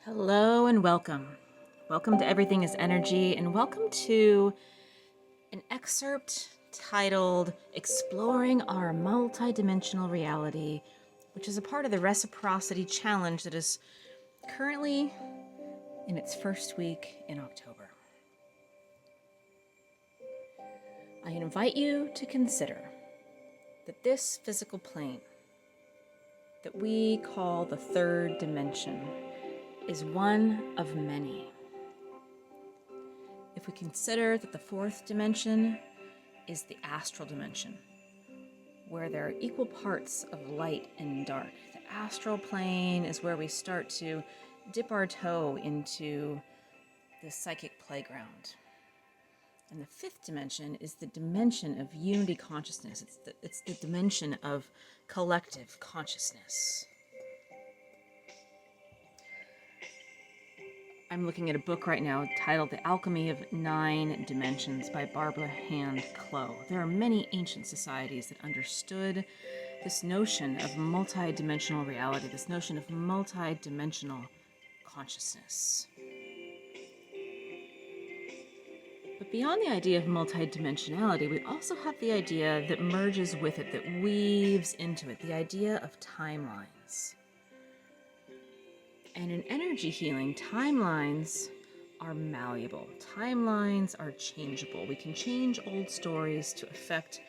Hello and welcome. Welcome to Everything is Energy, and welcome to an excerpt titled Exploring Our Multidimensional Reality, which is a part of the Reciprocity Challenge that is currently in its first week in October. I invite you to consider that this physical plane that we call the third dimension is one of many. If we consider that the fourth dimension is the astral dimension, where there are equal parts of light and dark, the astral plane is where we start to dip our toe into the psychic playground. And the fifth dimension is the dimension of unity consciousness. It's the dimension of collective consciousness. I'm looking at a book right now titled The Alchemy of Nine Dimensions by Barbara Hand Clow. There are many ancient societies that understood this notion of multidimensional reality, this notion of multidimensional consciousness. But beyond the idea of multidimensionality, we also have the idea that merges with it, that weaves into it, the idea of timelines. And in energy healing, timelines are malleable. Timelines are changeable. We can change old stories to affect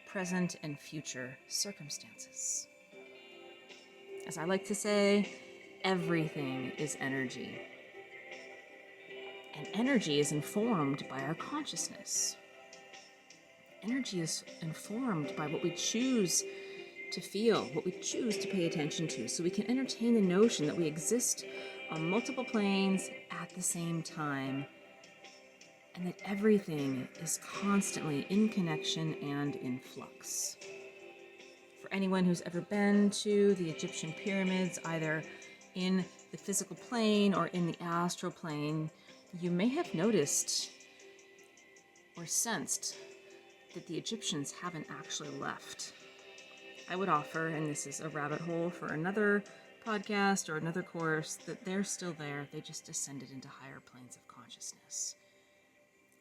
present and future circumstances. As I like to say, everything is energy. And energy is informed by our consciousness. Energy is informed by what we choose to feel, what we choose to pay attention to, so we can entertain the notion that we exist on multiple planes at the same time, and that everything is constantly in connection and in flux. For anyone who's ever been to the Egyptian pyramids, either in the physical plane or in the astral plane, you may have noticed or sensed that the Egyptians haven't actually left. I would offer, and this is a rabbit hole for another podcast or another course, that they're still there. They just descended into higher planes of consciousness,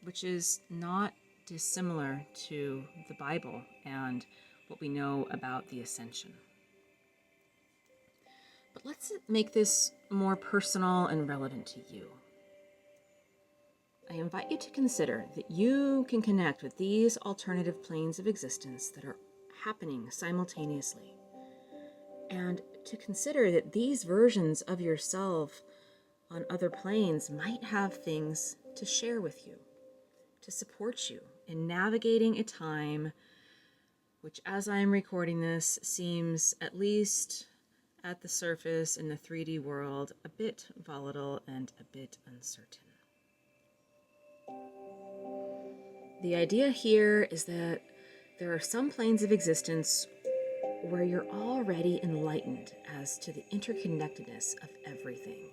which is not dissimilar to the Bible and what we know about the ascension. But let's make this more personal and relevant to you. I invite you to consider that you can connect with these alternative planes of existence that are happening simultaneously, and to consider that these versions of yourself on other planes might have things to share with you, to support you in navigating a time which, as I'm recording this, seems, at least at the surface in the 3D world, a bit volatile and a bit uncertain. The idea here is that there are some planes of existence where you're already enlightened as to the interconnectedness of everything,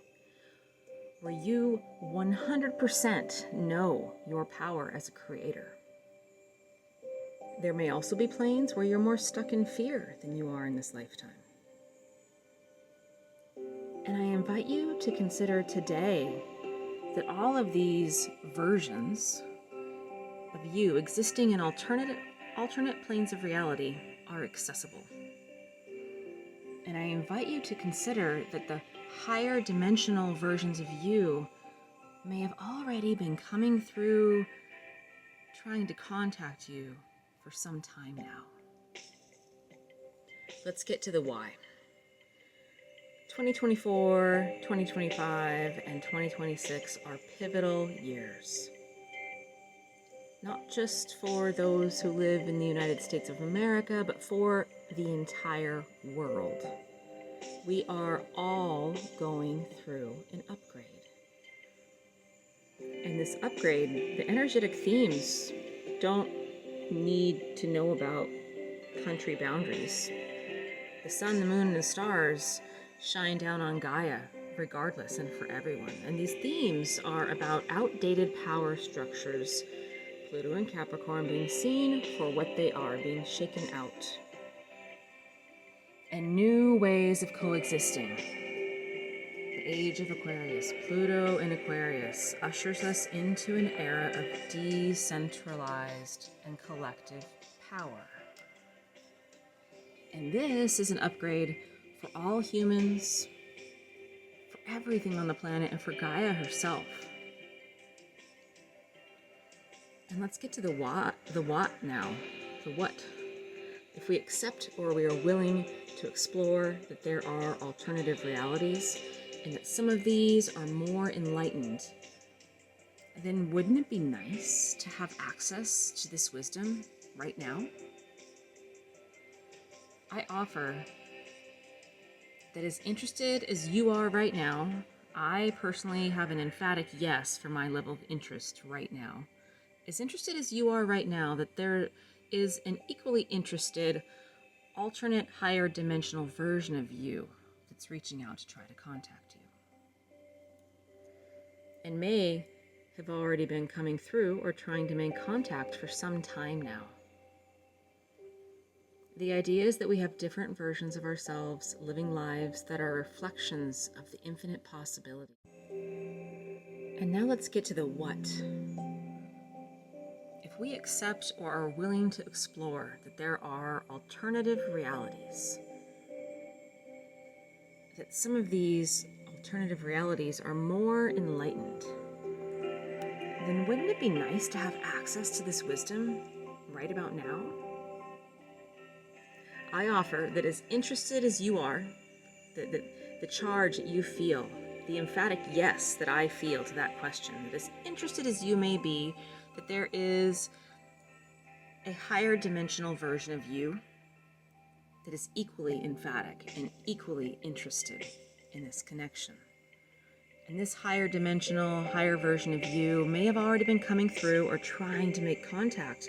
where you 100% know your power as a creator. There may also be planes where you're more stuck in fear than you are in this lifetime. And I invite you to consider today that all of these versions of you existing in alternate planes of reality are accessible. And I invite you to consider that the higher dimensional versions of you may have already been coming through, trying to contact you for some time now. Let's get to the why. 2024, 2025, and 2026 are pivotal years. Not just for those who live in the United States of America, but for the entire world. We are all going through an upgrade. And this upgrade, the energetic themes don't need to know about country boundaries. The sun, the moon, and the stars shine down on Gaia regardless and for everyone. And these themes are about outdated power structures, Pluto and Capricorn being seen for what they are, being shaken out, and new ways of coexisting. The age of Aquarius, Pluto in Aquarius, ushers us into an era of decentralized and collective power. And this is an upgrade for all humans, for everything on the planet, and for Gaia herself. And let's get to the what now. The what. If we accept or we are willing to explore that there are alternative realities and that some of these are more enlightened, then wouldn't it be nice to have access to this wisdom right now? I offer that as interested as you are right now, I personally have an emphatic yes for my level of interest right now. As interested as you are right now, that there is an equally interested, alternate, higher dimensional version of you that's reaching out to try to contact you. And may have already been coming through or trying to make contact for some time now. The idea is that we have different versions of ourselves living lives that are reflections of the infinite possibility. And now let's get to the what. If we accept or are willing to explore that there are alternative realities, that some of these alternative realities are more enlightened, then wouldn't it be nice to have access to this wisdom right about now? I offer that as interested as you are, the charge that you feel, the emphatic yes that I feel to that question, that as interested as you may be, that there is a higher dimensional version of you that is equally emphatic and equally interested in this connection. And this higher dimensional, higher version of you may have already been coming through or trying to make contact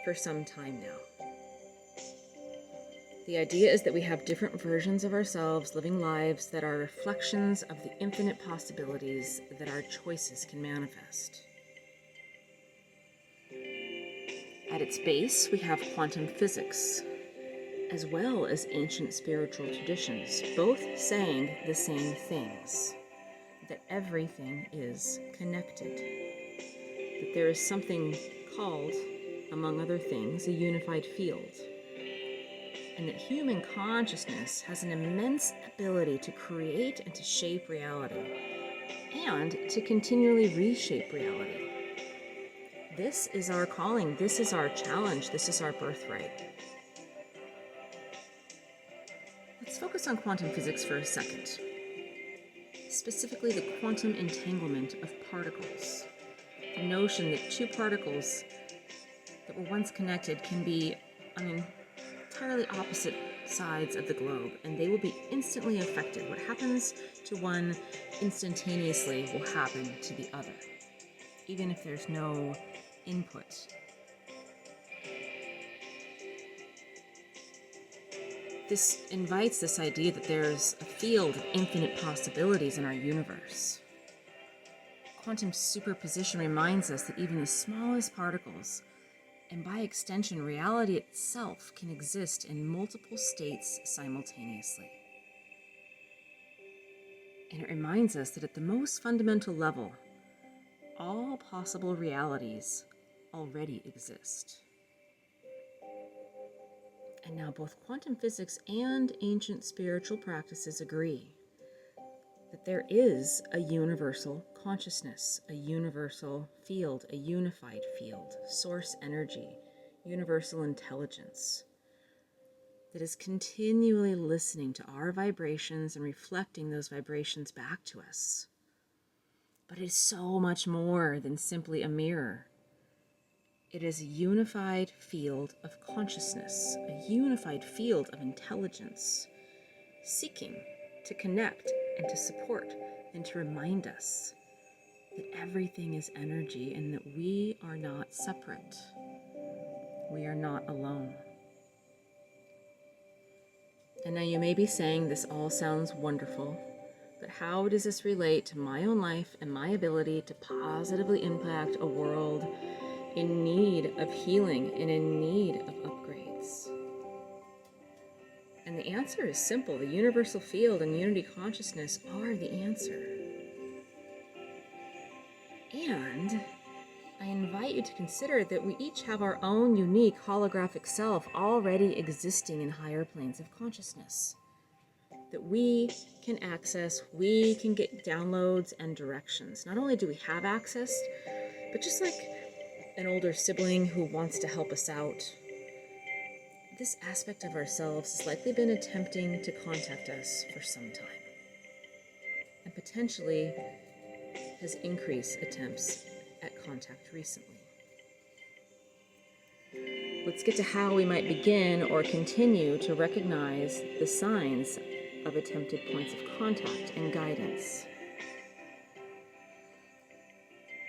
for some time now. The idea is that we have different versions of ourselves living lives that are reflections of the infinite possibilities that our choices can manifest. At its base, we have quantum physics, as well as ancient spiritual traditions, both saying the same things, that everything is connected, that there is something called, among other things, a unified field, and that human consciousness has an immense ability to create and to shape reality, and to continually reshape reality. This is our calling, this is our challenge, this is our birthright. Let's focus on quantum physics for a second. Specifically the quantum entanglement of particles. The notion that two particles that were once connected can be on entirely opposite sides of the globe, and they will be instantly affected. What happens to one instantaneously will happen to the other, even if there's no input. This invites this idea that there's a field of infinite possibilities in our universe. Quantum superposition reminds us that even the smallest particles, and by extension reality itself, can exist in multiple states simultaneously. And it reminds us that at the most fundamental level, all possible realities already exist. And now both quantum physics and ancient spiritual practices agree that there is a universal consciousness, a universal field, a unified field, source energy, universal intelligence that is continually listening to our vibrations and reflecting those vibrations back to us. But it is so much more than simply a mirror. It is a unified field of consciousness, a unified field of intelligence, seeking to connect and to support and to remind us that everything is energy and that we are not separate. We are not alone. And now you may be saying this all sounds wonderful, but how does this relate to my own life and my ability to positively impact a world in need of healing and in need of upgrades? And the answer answer is simple. The universal field and unity consciousness are the answer. And I invite you to consider that we each have our own unique holographic self already existing in higher planes of consciousness that we can access, we can get downloads and directions. Not only do we have access, but just like an older sibling who wants to help us out, this aspect of ourselves has likely been attempting to contact us for some time, and potentially has increased attempts at contact recently. Let's get to how we might begin or continue to recognize the signs of attempted points of contact and guidance.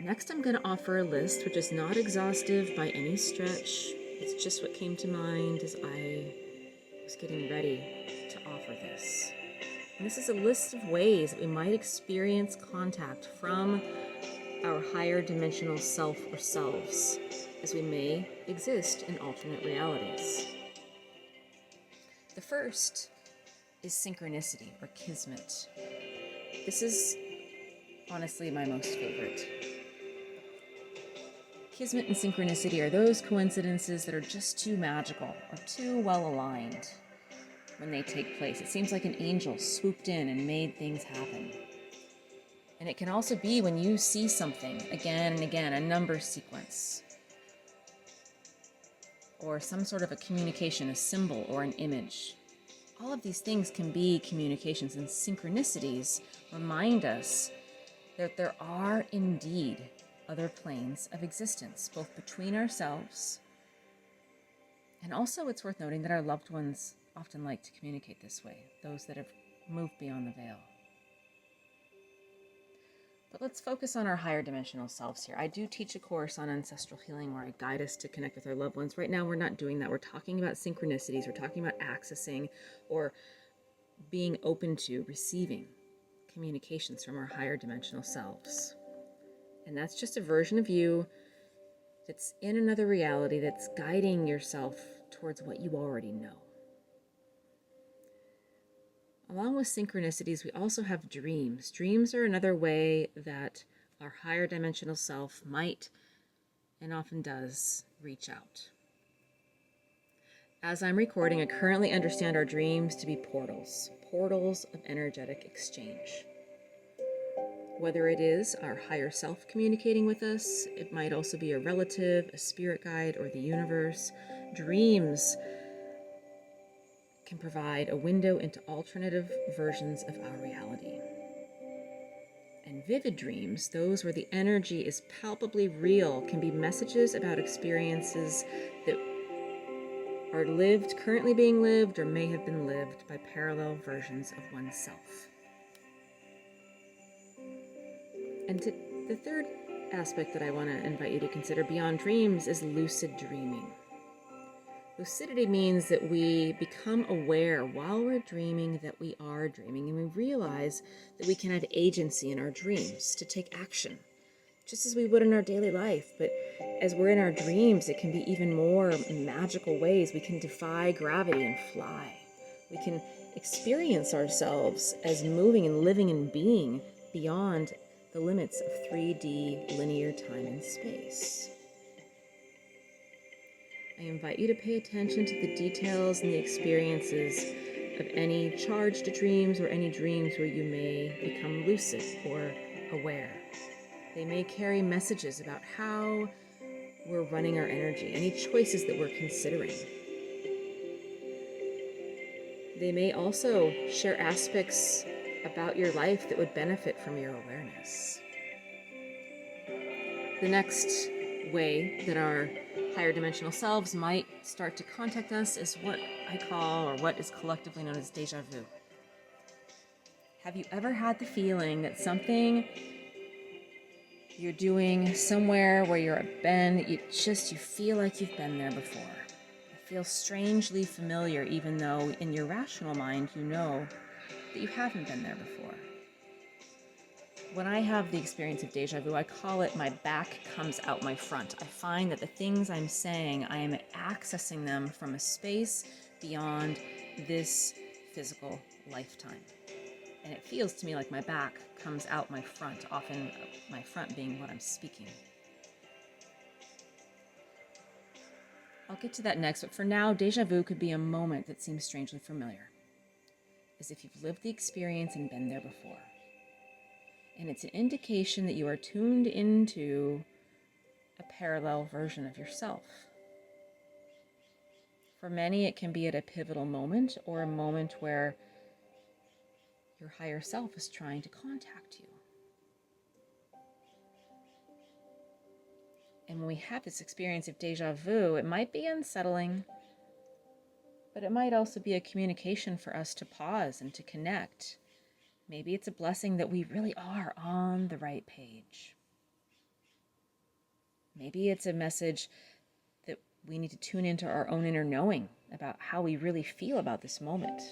Next, I'm going to offer a list which is not exhaustive by any stretch. It's just what came to mind as I was getting ready to offer this. And this is a list of ways that we might experience contact from our higher dimensional self or selves, as we may exist in alternate realities. The first is synchronicity or kismet. This is honestly my most favorite. Kismet and synchronicity are those coincidences that are just too magical or too well aligned when they take place. It seems like an angel swooped in and made things happen. And it can also be when you see something again and again, a number sequence, or some sort of a communication, a symbol or an image. All of these things can be communications, and synchronicities remind us that there are indeed other planes of existence, both between ourselves, and also it's worth noting that our loved ones often like to communicate this way, those that have moved beyond the veil. But let's focus on our higher dimensional selves here. I do teach a course on ancestral healing where I guide us to connect with our loved ones. Right now, we're not doing that. We're talking about synchronicities. We're talking about accessing or being open to receiving communications from our higher dimensional selves. And that's just a version of you that's in another reality that's guiding yourself towards what you already know. Along with synchronicities, we also have dreams. Dreams are another way that our higher dimensional self might, and often does, reach out. As I'm recording, I currently understand our dreams to be portals of energetic exchange. Whether it is our higher self communicating with us, it might also be a relative, a spirit guide, or the universe. Dreams can provide a window into alternative versions of our reality. And vivid dreams, those where the energy is palpably real, can be messages about experiences that are lived, currently being lived, or may have been lived by parallel versions of oneself. And the third aspect that I want to invite you to consider beyond dreams is lucid dreaming. Lucidity means that we become aware while we're dreaming that we are dreaming, and we realize that we can have agency in our dreams to take action, just as we would in our daily life. But as we're in our dreams, it can be even more in magical ways. We can defy gravity and fly. We can experience ourselves as moving and living and being beyond the limits of 3D linear time and space. I invite you to pay attention to the details and the experiences of any charged dreams or any dreams where you may become lucid or aware. They may carry messages about how we're running our energy, any choices that we're considering. They may also share aspects about your life that would benefit from your awareness. The next way that our higher dimensional selves might start to contact us is what I call, or what is collectively known as déjà vu. Have you ever had the feeling that something you're doing somewhere where you're been, you feel like you've been there before? It feels strangely familiar, even though in your rational mind you know that you haven't been there before. When I have the experience of déjà vu, I call it my back comes out my front. I find that the things I'm saying, I am accessing them from a space beyond this physical lifetime. And it feels to me like my back comes out my front, often my front being what I'm speaking. I'll get to that next, but for now, deja vu could be a moment that seems strangely familiar, as if you've lived the experience and been there before. And it's an indication that you are tuned into a parallel version of yourself. For many, it can be at a pivotal moment or a moment where your higher self is trying to contact you. And when we have this experience of deja vu, it might be unsettling, but it might also be a communication for us to pause and to connect. Maybe it's a blessing that we really are on the right page. Maybe it's a message that we need to tune into our own inner knowing about how we really feel about this moment.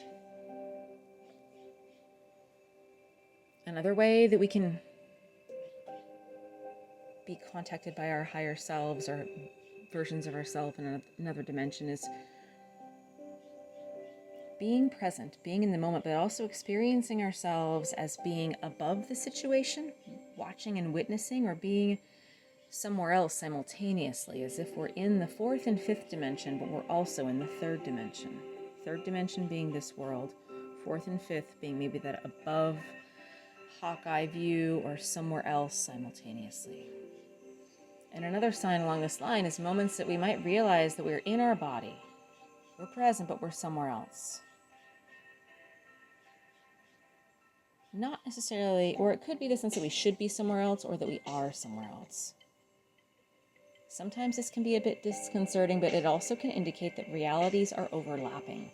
Another way that we can be contacted by our higher selves or versions of ourselves in another dimension is being present, being in the moment, but also experiencing ourselves as being above the situation, watching and witnessing, or being somewhere else simultaneously, as if we're in the fourth and fifth dimension, but we're also in the third dimension. Third dimension being this world, fourth and fifth being maybe that above Hawkeye view or somewhere else simultaneously. And another sign along this line is moments that we might realize that we're in our body. We're present, but we're somewhere else. Not necessarily, or it could be the sense that we should be somewhere else or that we are somewhere else. Sometimes this can be a bit disconcerting, but it also can indicate that realities are overlapping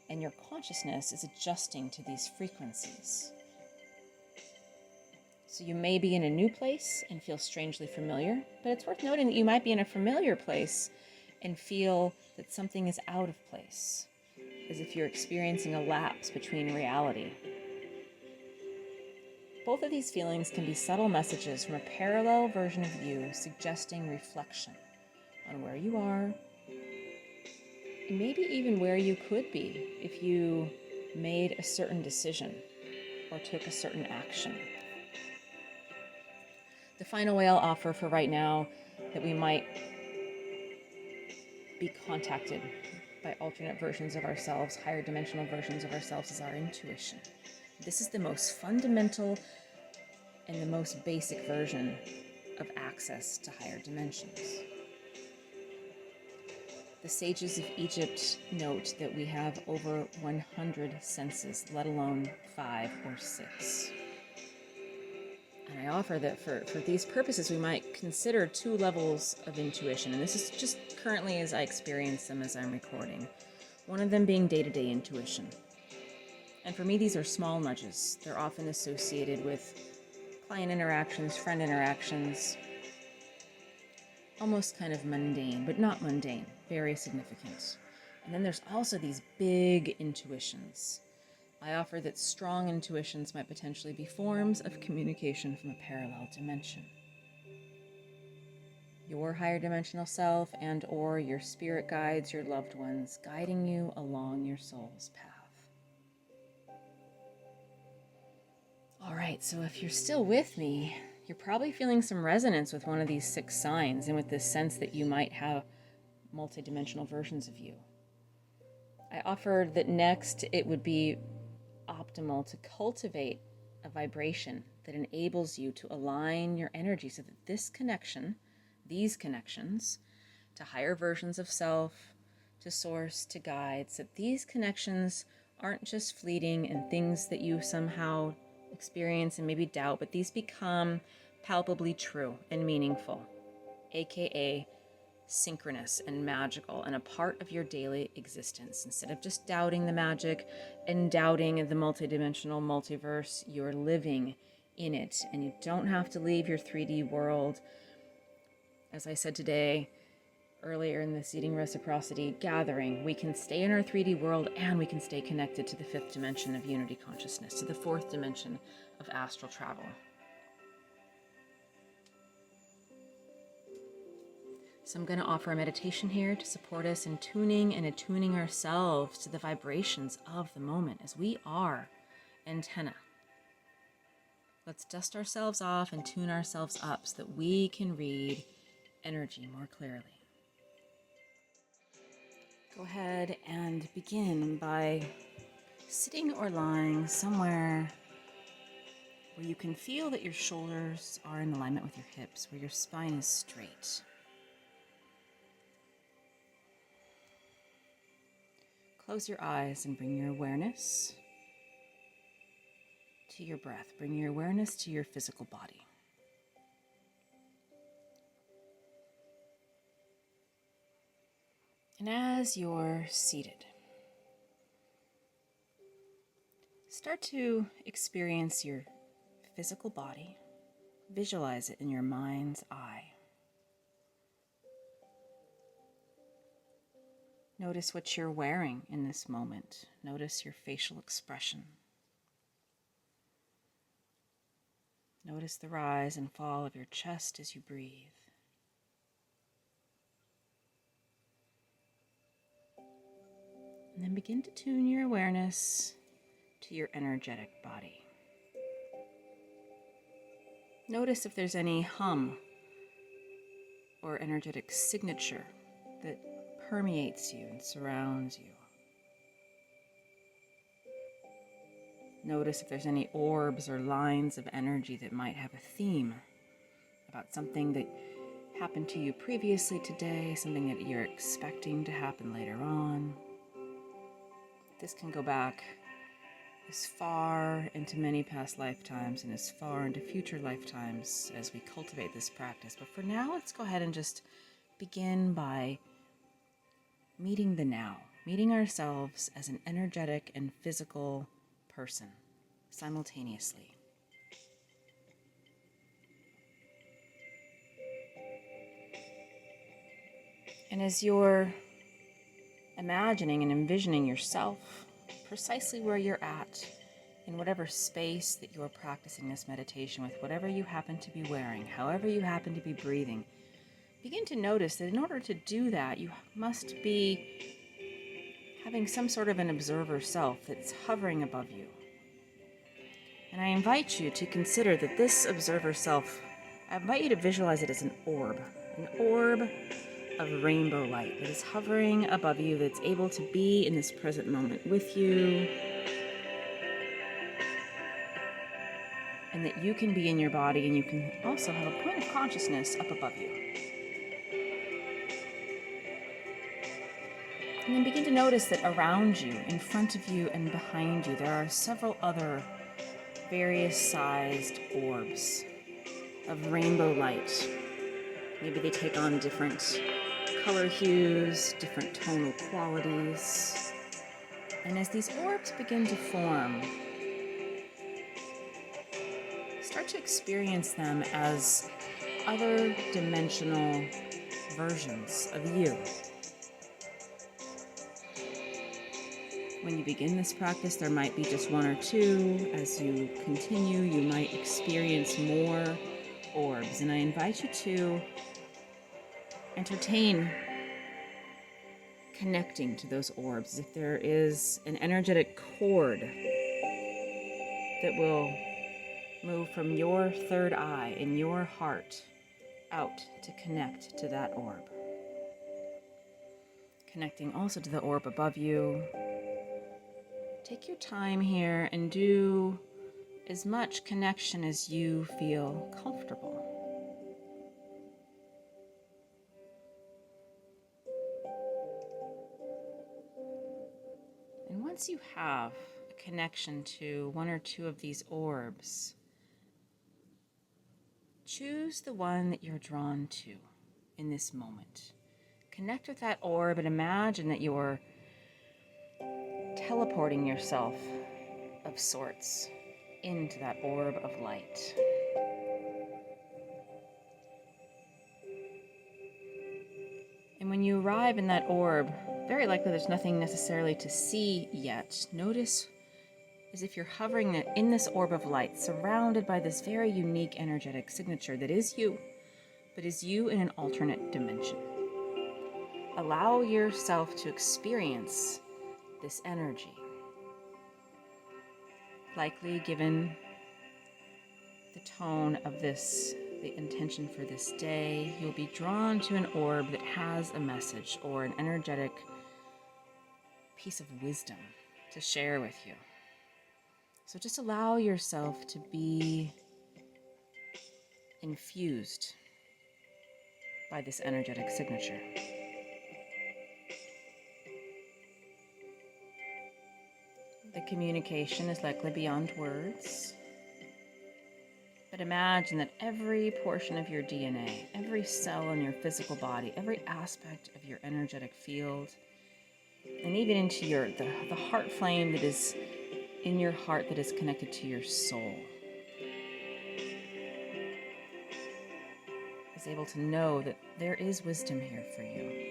and your consciousness is adjusting to these frequencies. So you may be in a new place and feel strangely familiar, but it's worth noting that you might be in a familiar place and feel that something is out of place, as if you're experiencing a lapse between reality. Both of these feelings can be subtle messages from a parallel version of you suggesting reflection on where you are, and maybe even where you could be if you made a certain decision or took a certain action. The final way I'll offer for right now that we might be contacted by alternate versions of ourselves, higher dimensional versions of ourselves, is our intuition. This is the most fundamental and the most basic version of access to higher dimensions. The sages of Egypt note that we have over 100 senses, let alone 5 or 6. And I offer that for these purposes, we might consider 2 levels of intuition. And this is just currently as I experience them as I'm recording. One of them being day-to-day intuition. And for me, these are small nudges. They're often associated with client interactions, friend interactions. Almost kind of mundane, but not mundane. Very significant. And then there's also these big intuitions. I offer that strong intuitions might potentially be forms of communication from a parallel dimension. Your higher dimensional self and or your spirit guides, your loved ones, guiding you along your soul's path. All right, so if you're still with me, you're probably feeling some resonance with one of these 6 signs and with this sense that you might have multidimensional versions of you. I offered that next it would be optimal to cultivate a vibration that enables you to align your energy so that this connection, these connections to higher versions of self, to source, to guides, that these connections aren't just fleeting and things that you somehow experience and maybe doubt, but these become palpably true and meaningful, aka synchronous and magical and a part of your daily existence. Instead of just doubting the magic and doubting the multidimensional multiverse, you're living in it, and you don't have to leave your 3D world. As I said today, earlier in the Seeding Reciprocity gathering, we can stay in our 3D world and we can stay connected to the 5th dimension of unity consciousness, to the 4th dimension of astral travel. So I'm going to offer a meditation here to support us in tuning and attuning ourselves to the vibrations of the moment as we are antenna. Let's dust ourselves off and tune ourselves up so that we can read energy more clearly. Go ahead and begin by sitting or lying somewhere where you can feel that your shoulders are in alignment with your hips, where your spine is straight. Close your eyes and bring your awareness to your breath. Bring your awareness to your physical body. And as you're seated, start to experience your physical body. Visualize it in your mind's eye. Notice what you're wearing in this moment. Notice your facial expression. Notice the rise and fall of your chest as you breathe. And then begin to tune your awareness to your energetic body. Notice if there's any hum or energetic signature that permeates you and surrounds you. Notice if there's any orbs or lines of energy that might have a theme about something that happened to you previously today, something that you're expecting to happen later on. This can go back as far into many past lifetimes and as far into future lifetimes as we cultivate this practice. But for now, let's go ahead and just begin by meeting the now, meeting ourselves as an energetic and physical person simultaneously. And as you're imagining and envisioning yourself precisely where you're at, in whatever space that you're practicing this meditation with, whatever you happen to be wearing, however you happen to be breathing, begin to notice that in order to do that, you must be having some sort of an observer self that's hovering above you. And I invite you to consider that this observer self, I invite you to visualize it as an orb of rainbow light that is hovering above you, that's able to be in this present moment with you, and that you can be in your body and you can also have a point of consciousness up above you. And then begin to notice that around you, in front of you and behind you, there are several other various sized orbs of rainbow light. Maybe they take on different color hues, different tonal qualities. And as these orbs begin to form, start to experience them as other dimensional versions of you. When you begin this practice, there might be just one or two. As you continue, you might experience more orbs. And I invite you to entertain connecting to those orbs. If there is an energetic cord that will move from your third eye in your heart out to connect to that orb. Connecting also to the orb above you. Take your time here and do as much connection as you feel comfortable. And once you have a connection to one or two of these orbs, choose the one that you're drawn to in this moment. Connect with that orb and imagine that you're teleporting yourself of sorts into that orb of light. And when you arrive in that orb, very likely there's nothing necessarily to see yet. Notice as if you're hovering in this orb of light, surrounded by this very unique energetic signature that is you, but is you in an alternate dimension. allow yourself to experience this energy. Likely, given the tone of this, the intention for this day, you'll be drawn to an orb that has a message or an energetic piece of wisdom to share with you. So just allow yourself to be infused by this energetic signature. The communication is likely beyond words, but imagine that every portion of your DNA, every cell in your physical body, every aspect of your energetic field, and even into the heart flame that is in your heart that is connected to your soul, is able to know that there is wisdom here for you.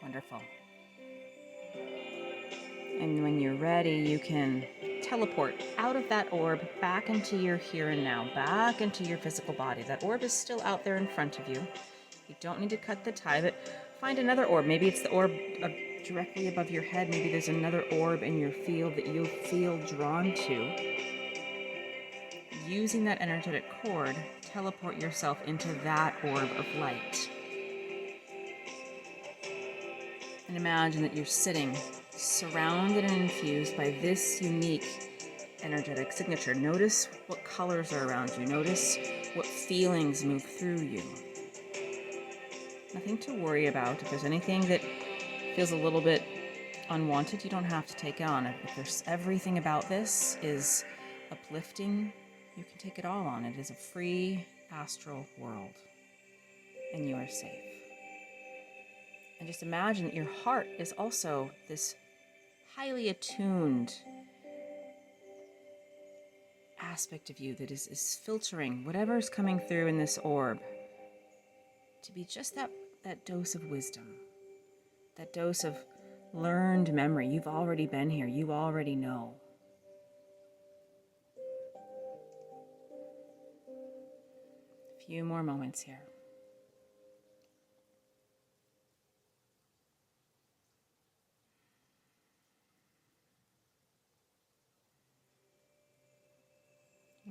Wonderful. And when you're ready, you can teleport out of that orb back into your here and now, back into your physical body. That orb is still out there in front of you. You don't need to cut the tie, but find another orb. Maybe it's the orb directly above your head. Maybe there's another orb in your field that you feel drawn to. Using that energetic cord, teleport yourself into that orb of light. And imagine that you're sitting, surrounded and infused by this unique energetic signature. Notice what colors are around you. Notice what feelings move through you. Nothing to worry about. If there's anything that feels a little bit unwanted, you don't have to take it on. If there's everything about this is uplifting, you can take it all on. It is a free astral world, and you are safe. And just imagine that your heart is also this highly attuned aspect of you that is filtering whatever is coming through in this orb to be just that dose of wisdom, that dose of learned memory. You've already been here. You already know. A few more moments here.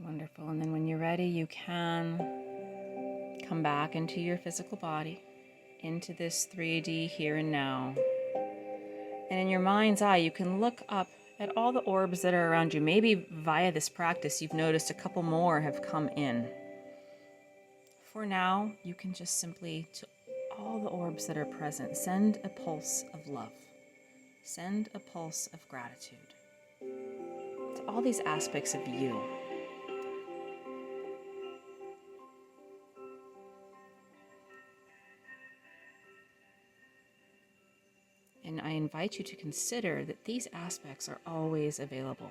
Wonderful. And then when you're ready, you can come back into your physical body, into this 3D here and now. And in your mind's eye, you can look up at all the orbs that are around you. Maybe via this practice, you've noticed a couple more have come in. For now, you can just simply, to all the orbs that are present, send a pulse of love. Send a pulse of gratitude to all these aspects of you. And I invite you to consider that these aspects are always available.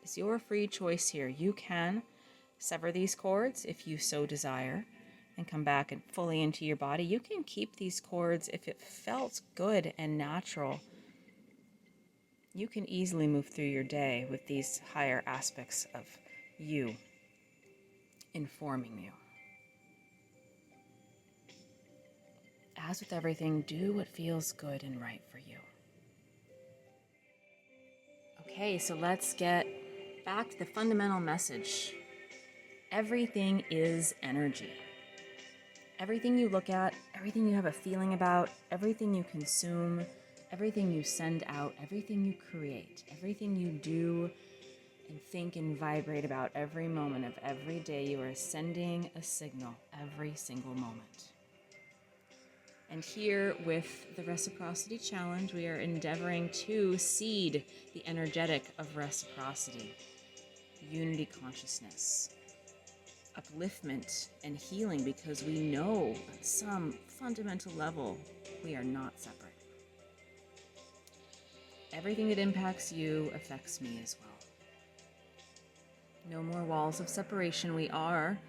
It's your free choice here. You can sever these cords if you so desire and come back and fully into your body. You can keep these cords if it felt good and natural. You can easily move through your day with these higher aspects of you informing you. As with everything, do what feels good and right for you. Okay, so let's get back to the fundamental message. Everything is energy. Everything you look at, everything you have a feeling about, everything you consume, everything you send out, everything you create, everything you do and think and vibrate about every moment of every day, you are sending a signal every single moment. And here with the Reciprocity Challenge, we are endeavoring to seed the energetic of reciprocity, unity consciousness, upliftment, and healing, because we know at some fundamental level we are not separate. Everything that impacts you affects me as well. No more walls of separation. We are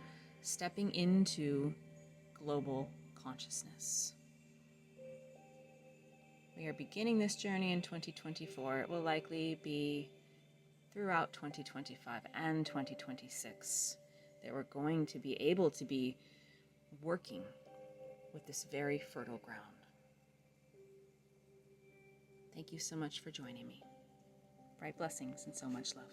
stepping into global consciousness. We are beginning this journey in 2024. It will likely be throughout 2025 and 2026 that we're going to be able to be working with this very fertile ground. Thank you so much for joining me. Bright blessings and so much love.